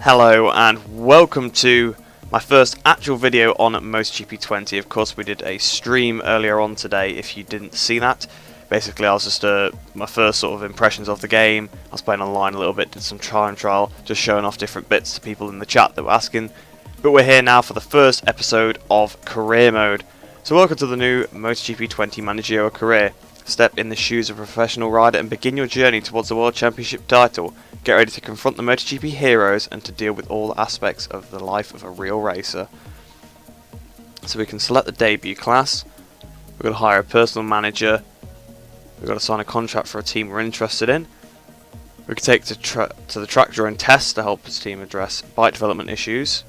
Hello and welcome to my first actual video on MotoGP 20. Of course we did a stream earlier on today if you didn't see that. Basically I was just my first sort of impressions of the game. I was playing online a little bit, did some trial, just showing off different bits to people in the chat that were asking. But we're here now for the first episode of Career Mode. So welcome to the new MotoGP 20 managerial career. Step in the shoes of a professional rider and begin your journey towards the World Championship title. Get ready to confront the MotoGP heroes and to deal with all aspects of the life of a real racer. So we can select the debut class. We've got to hire a personal manager. We've got to sign a contract for a team we're interested in. We can take to the track during tests to help the team address bike development issues.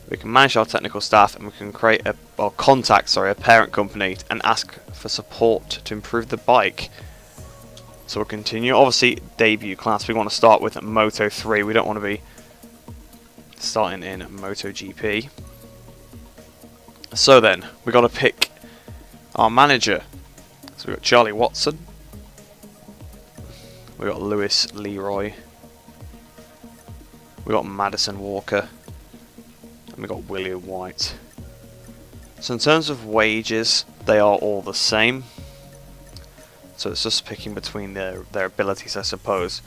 We can manage our technical staff and we can contact a parent company and ask for support to improve the bike. So we'll continue. Obviously, debut class. We want to start with Moto3. We don't want to be starting in MotoGP. So then, we've got to pick our manager. So we've got Charlie Watson. We've got Lewis Leroy. We've got Madison Walker. And we've got William White. So in terms of wages, they are all the same. So it's just picking between their abilities, I suppose.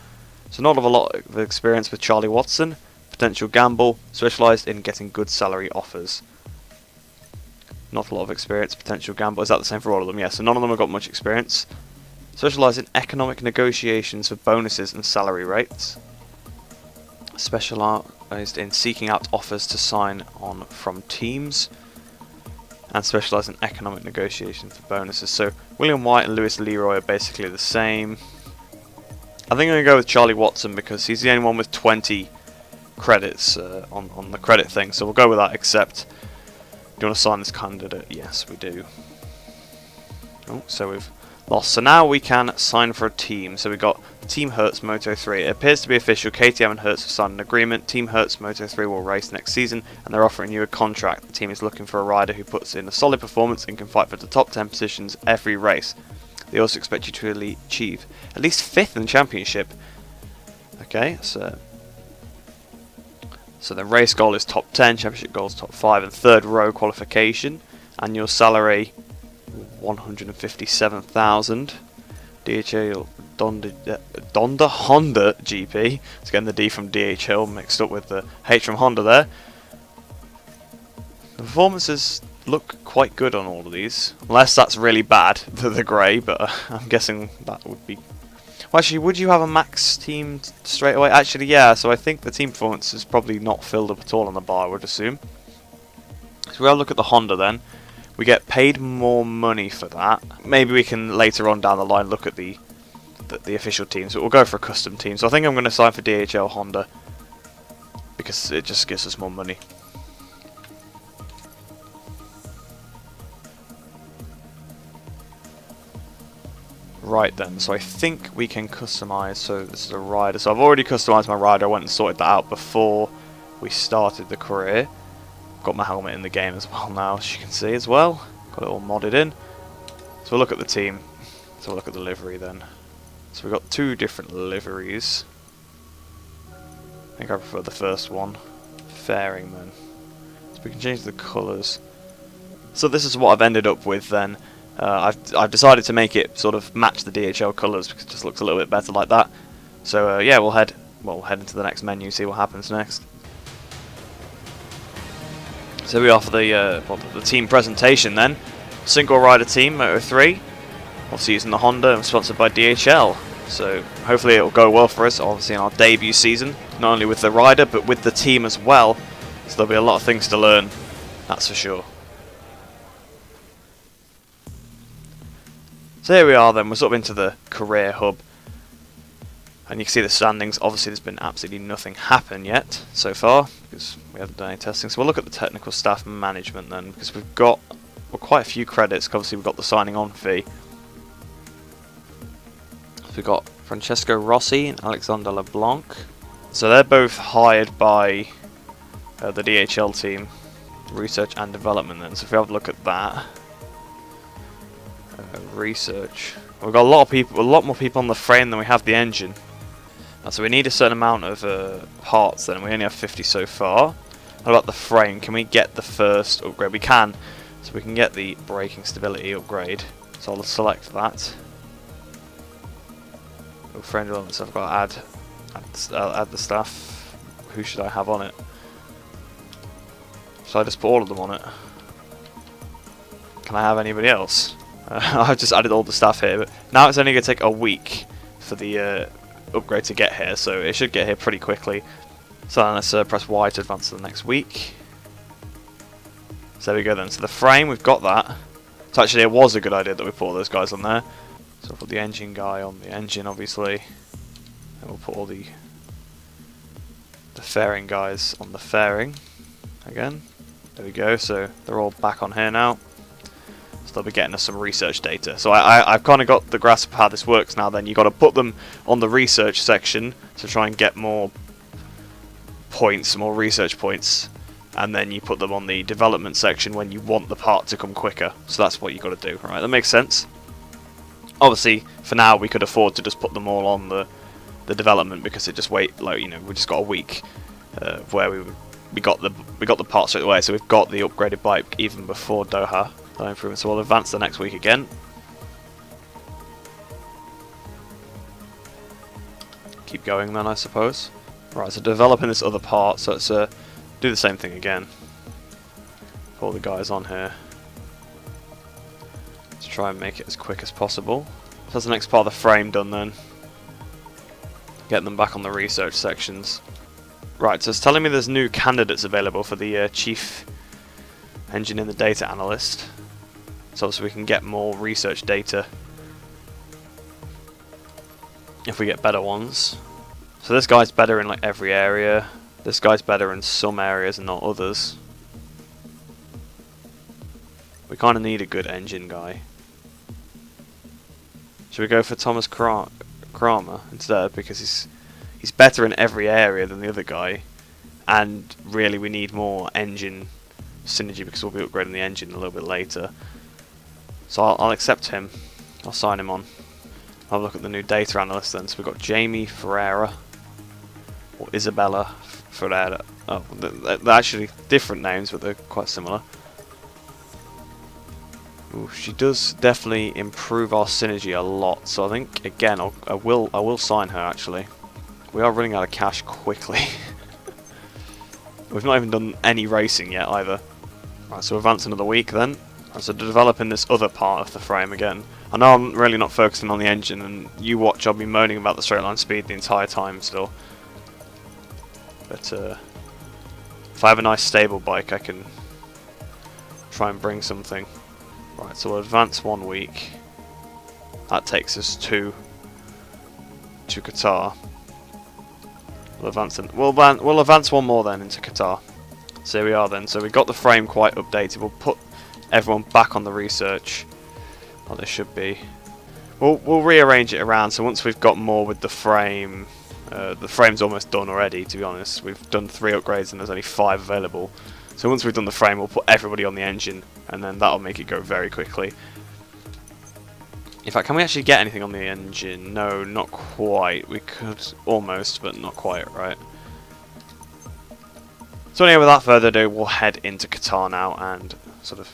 So not a lot of experience with Charlie Watson. Potential gamble, specialised in getting good salary offers. Not a lot of experience, potential gamble. Is that the same for all of them? Yeah, so none of them have got much experience. Specialised in economic negotiations for bonuses and salary rates. Specialised in seeking out offers to sign on from teams. And specialise in economic negotiations for bonuses. So William White and Lewis Leroy are basically the same. I think I'm going to go with Charlie Watson because he's the only one with 20 credits on the credit thing. So we'll go with that, except, do you want to sign this candidate? Yes, we do. Oh, so we've lost. So now we can sign for a team. So we've got Team Hertz Moto3. It appears to be official. KTM and Hertz have signed an agreement. Team Hertz Moto3 will race next season and they're offering you a contract. The team is looking for a rider who puts in a solid performance and can fight for the top 10 positions every race. They also expect you to achieve at least 5th in the championship. Okay, so the race goal is top 10, championship goal is top 5 and third row qualification. Annual salary 157,000. DHL Donda Honda GP. It's getting the D from DHL mixed up with the H from Honda there. The performances look quite good on all of these, unless that's really bad, the grey, but I'm guessing that would be... Well, actually, would you have a max team straight away? Actually, yeah, so I think the team performance is probably not filled up at all on the bar, I would assume. So we'll look at the Honda then. We get paid more money for that. Maybe we can later on down the line look at the official teams, but we'll go for a custom team. So I think I'm going to sign for DHL Honda because it just gives us more money. Right then, so I think we can customise. So this is a rider. So I've already customised my rider. I went and sorted that out before we started the career. Got my helmet in the game as well now, as you can see as well. Got it all modded in. So we'll look at the team. So we'll look at the livery then. So we've got 2 different liveries. I think I prefer the first one. Fairing then. So we can change the colours. So this is what I've ended up with then. I've decided to make it sort of match the DHL colours because it just looks a little bit better like that. So yeah, we'll head into the next menu, see what happens next. So we are for the team presentation then. Single rider team, Moto3. Obviously using the Honda and sponsored by DHL. So hopefully it will go well for us, obviously in our debut season. Not only with the rider, but with the team as well. So there'll be a lot of things to learn, that's for sure. So here we are then, we're sort of into the career hub. And you can see the standings. Obviously there's been absolutely nothing happen yet so far because we haven't done any testing. So we'll look at the technical staff management then, because we've got quite a few credits. Obviously we've got the signing on fee. So we've got Francesco Rossi and Alexander LeBlanc. So they're both hired by the DHL team, research and development then. So if we have a look at that, research, we've got a lot more people on the frame than we have the engine. So we need a certain amount of parts then. We only have 50 so far. What about the frame? Can we get the first upgrade? We can. So we can get the braking stability upgrade. So I'll select that. Frame elements, I've got to add the stuff. Who should I have on it? Should I just put all of them on it? Can I have anybody else? I've just added all the stuff here, but now it's only going to take a week for the upgrade to get here, so it should get here pretty quickly. So then let's press Y to advance to the next week. So there we go then. So the frame, we've got that. So actually it was a good idea that we put all those guys on there. So we'll put the engine guy on the engine, obviously. And we'll put all the fairing guys on the fairing again. There we go, so they're all back on here now. So they'll be getting us some research data. So I've kind of got the grasp of how this works now then. You've got to put them on the research section to try and get more points, more research points. And then you put them on the development section when you want the part to come quicker. So that's what you've got to do. Right, that makes sense. Obviously, for now we could afford to just put them all on the development because it just we just got a week where we got the part straight away. So we've got the upgraded bike even before Doha improvement. So we'll advance the next week again. Keep going then, I suppose. Right, so developing this other part. So let's do the same thing again. Put all the guys on here. Let's try and make it as quick as possible. So that's the next part of the frame done then. Get them back on the research sections. Right, so it's telling me there's new candidates available for the chief engine and the data analyst. So we can get more research data if we get better ones. So this guy's better in like every area. This guy's better in some areas and not others. We kind of need a good engine guy. Should we go for Thomas Kramer instead, because he's better in every area than the other guy, and really we need more engine synergy because we'll be upgrading the engine a little bit later. So I'll accept him. I'll sign him on. I'll have a look at the new data analyst then. So we've got Jamie Ferreira or Isabella Ferreira. Oh, they're actually different names, but they're quite similar. Ooh, she does definitely improve our synergy a lot. So I think again I will sign her actually. We are running out of cash quickly. We've not even done any racing yet either. Right, so advance another week then. Right, so developing this other part of the frame again. I know I'm really not focusing on the engine, and you watch, I'll be moaning about the straight line speed the entire time still. But if I have a nice stable bike, I can try and bring something. Right, so we'll advance 1 week. That takes us to Qatar. We'll advance one more then into Qatar. So here we are then. So we got the frame quite updated. We'll put everyone back on the research. Well, they should be. We'll rearrange it around. So once we've got more with the frame's almost done already. To be honest, we've done 3 upgrades and there's only 5 available. So once we've done the frame, we'll put everybody on the engine, and then that'll make it go very quickly. In fact, can we actually get anything on the engine? No, not quite. We could almost, but not quite, right? So anyway, without further ado, we'll head into Qatar now and sort of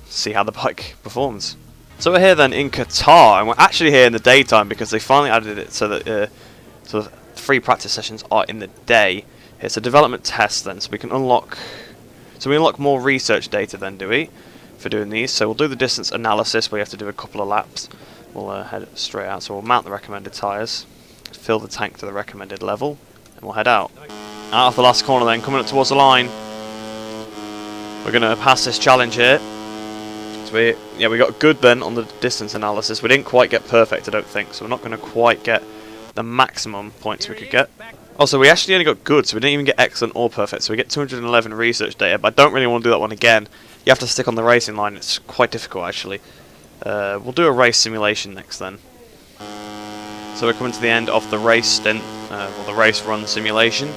see how the bike performs. So we're here then in Qatar, and we're actually here in the daytime because they finally added it so that sort of 3 practice sessions are in the day. It's a development test then, so we can unlock. So we unlock more research data then, do we? For doing these. So we'll do the distance analysis where you have to do a couple of laps. We'll head straight out. So we'll mount the recommended tyres, fill the tank to the recommended level, and we'll head out. Out of the last corner then, coming up towards the line. We're going to pass this challenge here. So we got good then on the distance analysis. We didn't quite get perfect, I don't think, so we're not going to quite get the maximum points we could get. Also, we actually only got good, so we didn't even get excellent or perfect, so we get 211 research data, but I don't really want to do that one again. You have to stick on the racing line, it's quite difficult actually. We'll do a race simulation next then. So we're coming to the end of the race stint, or the race run simulation.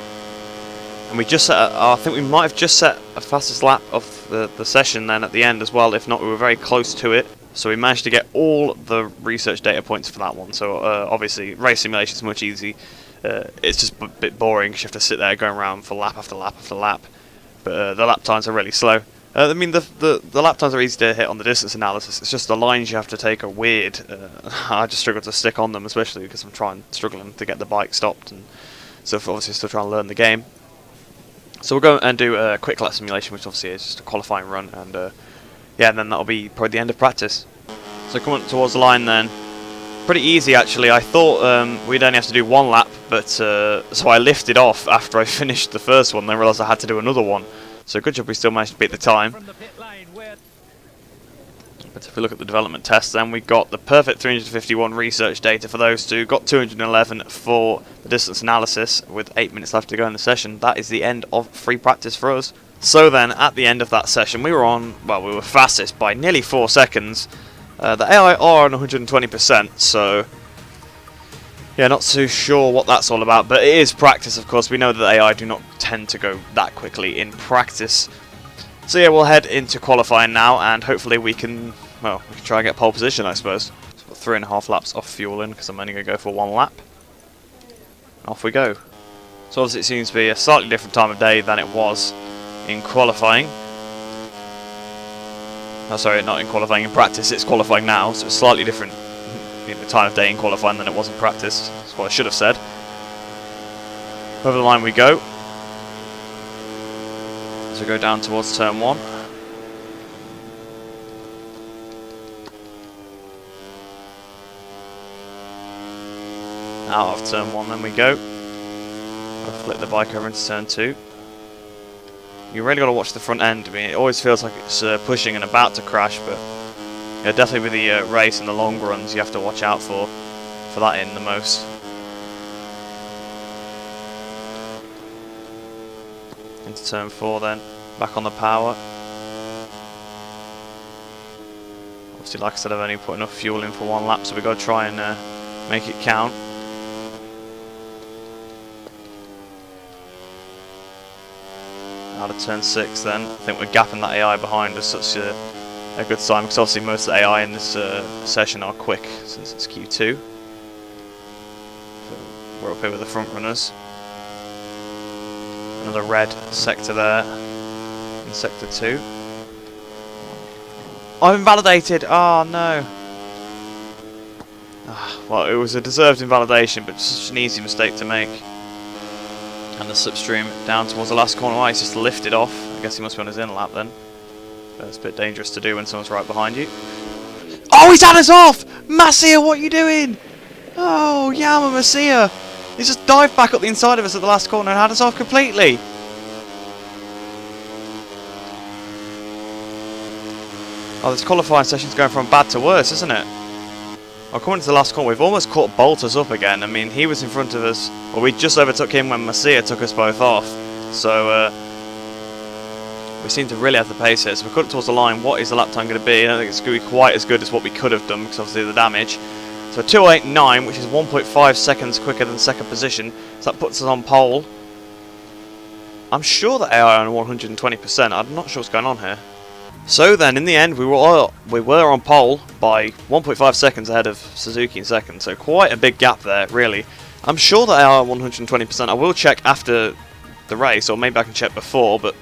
And we just set, I think we might have just set a fastest lap of the session then at the end as well, if not we were very close to it. So we managed to get all the research data points for that one, so obviously race simulation is much easier it's just a bit boring because you have to sit there going around for lap after lap after lap. But the lap times are really slow. I mean, the lap times are easy to hit on the distance analysis. It's just the lines you have to take are weird. I just struggle to stick on them, especially because I'm struggling to get the bike stopped, and so obviously still trying to learn the game. So we'll go and do a quick lap simulation, which obviously is just a qualifying run, and yeah, and then that'll be probably the end of practice. So coming towards the line then, pretty easy actually. I thought we'd only have to do one lap, but so I lifted off after I finished the first one, then realised I had to do another one. So good job we still managed to beat the time. But if we look at the development tests, then we got the perfect 351 research data for those two, got 211 for the distance analysis with 8 minutes left to go in the session. That is the end of free practice for us. So then, at the end of that session, we were fastest by nearly 4 seconds. The AI are on 120%, so yeah, not too sure what that's all about, but it is practice, of course. We know that the AI do not tend to go that quickly in practice. So yeah, we'll head into qualifying now, and hopefully we can try and get pole position, I suppose. So we've got 3.5 laps off fueling, because I'm only going to go for 1 lap. Off we go. So obviously it seems to be a slightly different time of day than it was in qualifying. Oh, sorry, not in qualifying, in practice. It's qualifying now, so it's slightly different time of day in qualifying than it was in practice. That's what I should have said. Over the line we go. As we go down towards turn 1. Out of turn 1 then we go. I'll flip the bike over into turn 2. You really got to watch the front end. I mean, it always feels like it's pushing and about to crash, but yeah, definitely with the race and the long runs, you have to watch out for that in the most. Into turn 4 then, back on the power. Obviously, like I said, I've only put enough fuel in for 1 lap, so we've got to try and make it count. Out of turn 6 then, I think we're gapping that AI behind us. Such a good sign, because obviously most of the AI in this session are quick since it's Q2. So we're up here with the front runners. Another red sector there in sector 2. I'm invalidated! Oh no! Well, it was a deserved invalidation, but such an easy mistake to make. And the slipstream down towards the last corner. He's just lifted off. I guess he must be on his in lap then. But it's a bit dangerous to do when someone's right behind you. Oh, he's had us off! Masia, what are you doing? Oh, Yama Masia. He's just dived back up the inside of us at the last corner and had us off completely. Oh, this qualifying session's going from bad to worse, isn't it? Well, coming to the last corner, we've almost caught Bolters up again. I mean, he was in front of us. Well, we just overtook him when Masia took us both off. So, we seem to really have the pace here. So we're cut towards the line. What is the lap time going to be? I don't think it's going to be quite as good as what we could have done, because obviously of the damage. So 2:08.9, which is 1.5 seconds quicker than second position. So that puts us on pole. I'm sure that AI are on 120%. I'm not sure what's going on here. So then, in the end, we were on pole by 1.5 seconds ahead of Suzuki in second. So quite a big gap there, really. I'm sure that they are 120%. I will check after the race, or maybe I can check before, but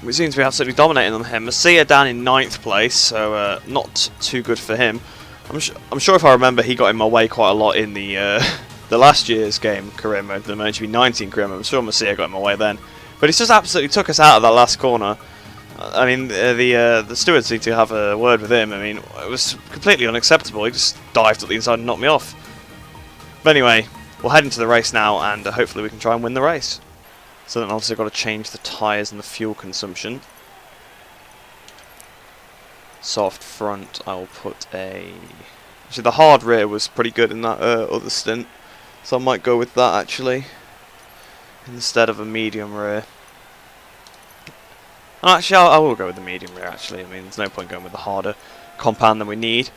we seem to be absolutely dominating them here. Masia down in 9th place, so not too good for him. I'm sure if I remember, he got in my way quite a lot in the last year's game career mode, the MotoGP 19 career mode. I'm sure Masia got in my way then. But he just absolutely took us out of that last corner. I mean, the stewards need to have a word with him. I mean, it was completely unacceptable. He just dived up the inside and knocked me off. But anyway, we'll head into the race now, and hopefully we can try and win the race. So then obviously I've got to change the tyres and the fuel consumption. Soft front, I will put a... Actually, the hard rear was pretty good in that other stint. So I might go with that, actually, instead of a medium rear. Actually, I will go with the medium rear, actually. I mean, there's no point going with the harder compound than we need.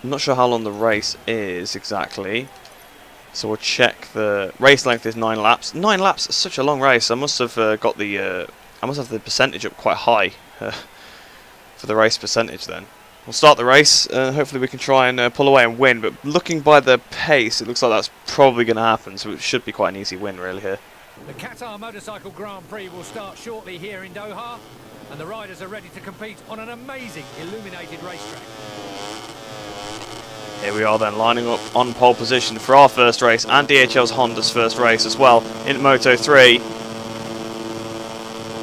I'm not sure how long the race is exactly. So we'll check the race length is 9 laps. 9 laps is such a long race. I must have got the I must have the percentage up quite high for the race percentage then. we'll start the race, and hopefully we can try and pull away and win. But looking by the pace, it looks like that's probably going to happen, so it should be quite an easy win really here. The Qatar Motorcycle Grand Prix will start shortly here in Doha, and the riders are ready to compete on an amazing illuminated racetrack. Here we are then, lining up on pole position for our first race and DHL's Honda's first race as well in Moto3.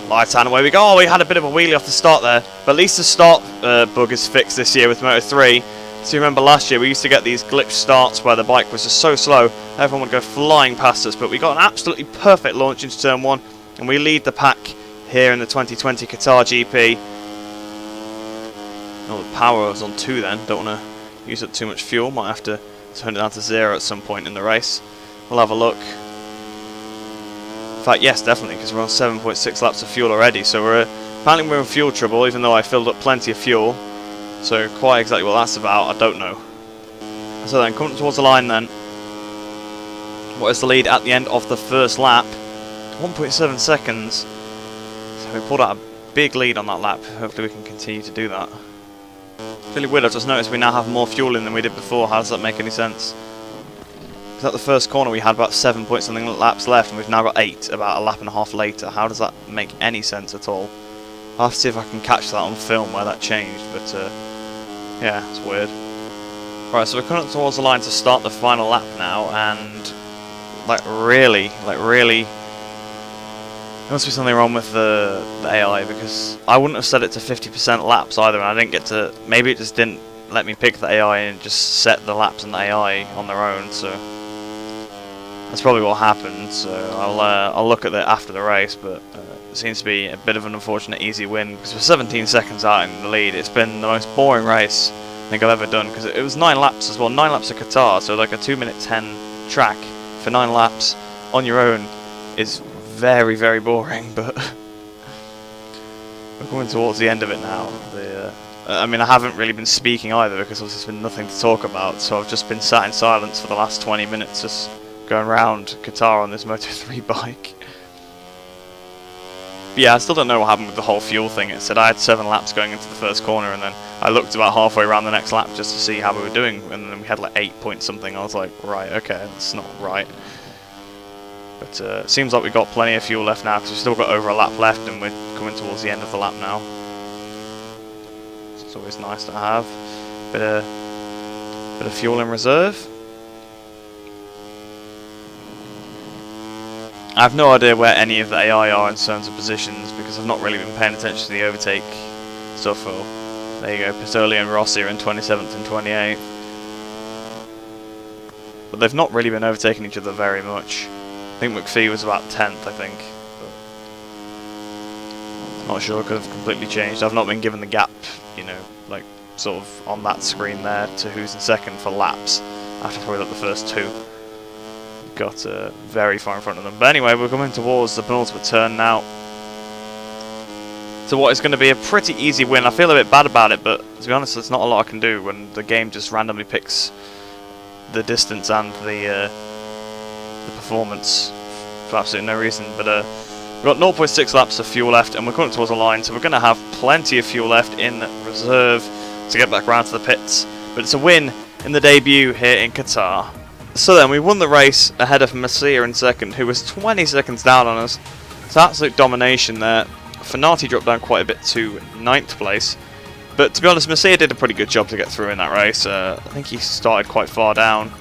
Lights on, away we go. Oh, we had a bit of a wheelie off the start there, but at least the start bug is fixed this year with Moto3. So you remember last year we used to get these glitch starts where the bike was just so slow, everyone would go flying past us, but we got an absolutely perfect launch into turn 1, and we lead the pack here in the 2020 Qatar GP. Oh, the power was on 2 then, don't want to use up too much fuel, might have to turn it down to 0 at some point in the race. We'll have a look. In fact, yes, definitely, because we're on 7.6 laps of fuel already, so apparently we're in fuel trouble, even though I filled up plenty of fuel. So quite exactly what that's about, I don't know. So then, coming towards the line then, what is the lead at the end of the first lap? 1.7 seconds. So we pulled out a big lead on that lap, hopefully we can continue to do that. It's really weird, I've just noticed we now have more fuel in than we did before. How does that make any sense? Because at the first corner we had about 7 point something laps left, and we've now got 8 about a lap and a half later. How does that make any sense at all? I'll have to see if I can catch that on film where that changed, but yeah, it's weird. Right, so we're coming up towards the line to start the final lap now, and like really, there must be something wrong with the AI, because I wouldn't have set it to 50% laps either, and I didn't get to, maybe it just didn't let me pick the AI and just set the laps and the AI on their own, so that's probably what happened. So I'll look at it after the race, but it seems to be a bit of an unfortunate easy win, because we're 17 seconds out in the lead. It's been the most boring race I think I've ever done, because it was 9 laps as well, 9 laps of Qatar, so like a 2:10 track for 9 laps on your own is very, very boring, but we're coming towards the end of it now. I mean, I haven't really been speaking either, because there's been nothing to talk about, so I've just been sat in silence for the last 20 minutes just going around Qatar on this Moto3 bike. But yeah, I still don't know what happened with the whole fuel thing. It said I had 7 laps going into the first corner, and then I looked about halfway around the next lap just to see how we were doing, and then we had like 8 point something. I was like, right, okay, that's not right. But it seems like we've got plenty of fuel left now, because we've still got over a lap left, and we're coming towards the end of the lap now. It's always nice to have bit of fuel in reserve. I have no idea where any of the AI are in terms of positions, because I've not really been paying attention to the overtake stuff. Well, there you go, Pizzoli and Rossi are in 27th and 28th. But they've not really been overtaking each other very much. I think McPhee was about 10th, I think. But not sure, could have completely changed. I've not been given the gap, you know, like sort of on that screen there to who's in second for laps after probably like the first 2. Got very far in front of them. But anyway, we're coming towards the penultimate turn now. So what is going to be a pretty easy win. I feel a bit bad about it, but to be honest, there's not a lot I can do when the game just randomly picks the distance and the performance for absolutely no reason. But we've got 0.6 laps of fuel left, and we're coming towards the line, so we're going to have plenty of fuel left in reserve to get back round to the pits. But it's a win in the debut here in Qatar. So then, we won the race ahead of Messier in second, who was 20 seconds down on us. It's absolute domination there. Fanati dropped down quite a bit to 9th place. But to be honest, Messier did a pretty good job to get through in that race. I think he started quite far down.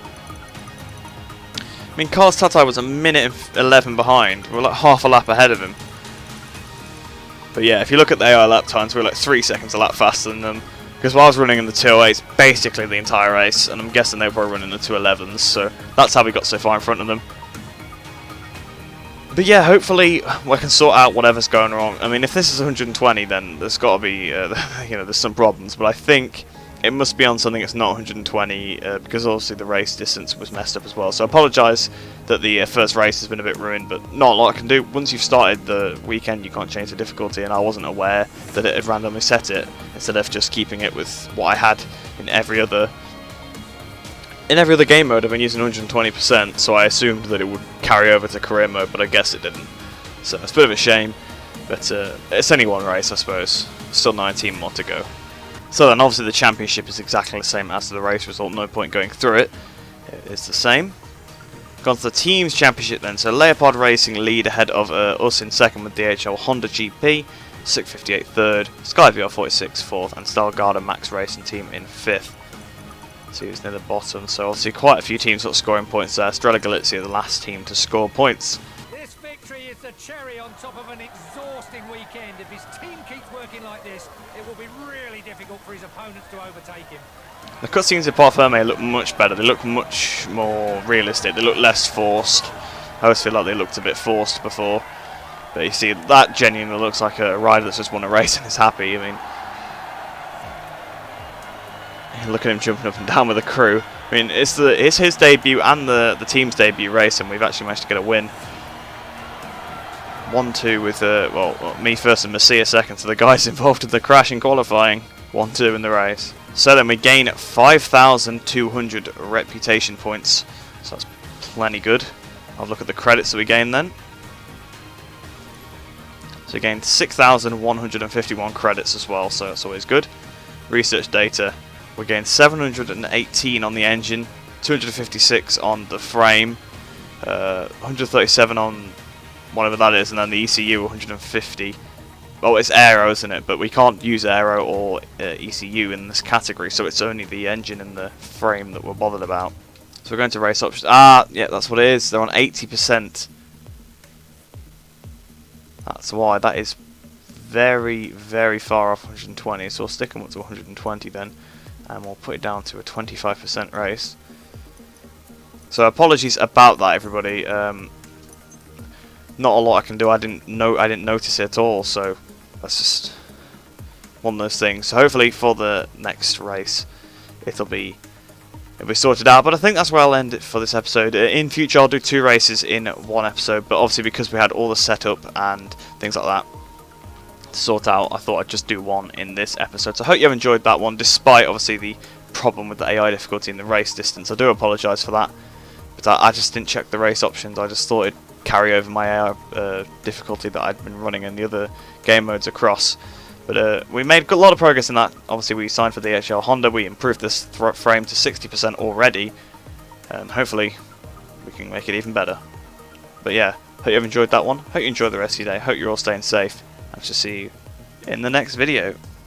I mean, Carlos Tatai was a minute and 11 behind. We were like half a lap ahead of him. But yeah, if you look at the AI lap times, we were like 3 seconds a lap faster than them. Because while I was running in the 208s basically the entire race, and I'm guessing they were probably running the 211s, so that's how we got so far in front of them. But yeah, hopefully we can sort out whatever's going wrong. I mean, if this is 120, then there's got to be, you know, there's some problems. But I think it must be on something that's not 120, because obviously the race distance was messed up as well. So I apologise that the first race has been a bit ruined, but not a lot I can do. Once you've started the weekend, you can't change the difficulty, and I wasn't aware that it had randomly set it, instead of just keeping it with what I had in every other game mode. I've been using 120%, so I assumed that it would carry over to career mode, but I guess it didn't. So it's a bit of a shame, but it's only one race, I suppose. Still 19 more to go. So then obviously the championship is exactly the same as the race result, no point going through it. It is the same. Gone to the teams championship then, so Leopard Racing lead ahead of us in second with DHL Honda GP, 658 third, Sky VR 46 fourth, and Stalgarda Max Racing team in fifth. See who's near the bottom, so obviously quite a few teams sort of scoring points there. Strella Galizia the last team to score points. This victory is the cherry on top of an exhausting weekend. If his team keeps working like this, it will be really difficult for his opponents to overtake him. The cutscenes in Parc Fermé look much better, they look much more realistic, they look less forced. I always feel like they looked a bit forced before. But you see, that genuinely looks like a rider that's just won a race and is happy. I mean, look at him jumping up and down with the crew. I mean, it's his debut and the team's debut race, and we've actually managed to get a win. 1-2 with, well, me first and Messia second, so the guys involved in the crash in qualifying. 1-2 in the race. So then we gain 5,200 reputation points, so that's plenty good. I'll look at the credits that we gained then. So we gained 6,151 credits as well, so that's always good. Research data, we gained 718 on the engine, 256 on the frame, 137 on whatever that is, and then the ECU 150. Well, it's aero, isn't it? But we can't use aero or ECU in this category, so it's only the engine and the frame that we're bothered about. So we're going to race options. Ah, yeah, that's what it is. They're on 80%. That's why. That is very, very far off 120. So we'll stick them up to 120 then, and we'll put it down to a 25% race. So apologies about that, everybody. Not a lot I can do. I didn't notice it at all. So that's just one of those things. So hopefully for the next race, it'll be sorted out. But I think that's where I'll end it for this episode. In future, I'll do 2 races in one episode. But obviously, because we had all the setup and things like that to sort out, I thought I'd just do one in this episode. So I hope you have enjoyed that one, despite obviously the problem with the AI difficulty in the race distance. I do apologise for that. But I just didn't check the race options. I just thought it'd carry over my AI difficulty that I'd been running in the other game modes across. But we made a lot of progress in that. Obviously we signed for the DHL Honda, we improved this frame to 60% already, and hopefully we can make it even better. But yeah, hope you have enjoyed that one, hope you enjoy the rest of your day, hope you're all staying safe, and I'll see you in the next video.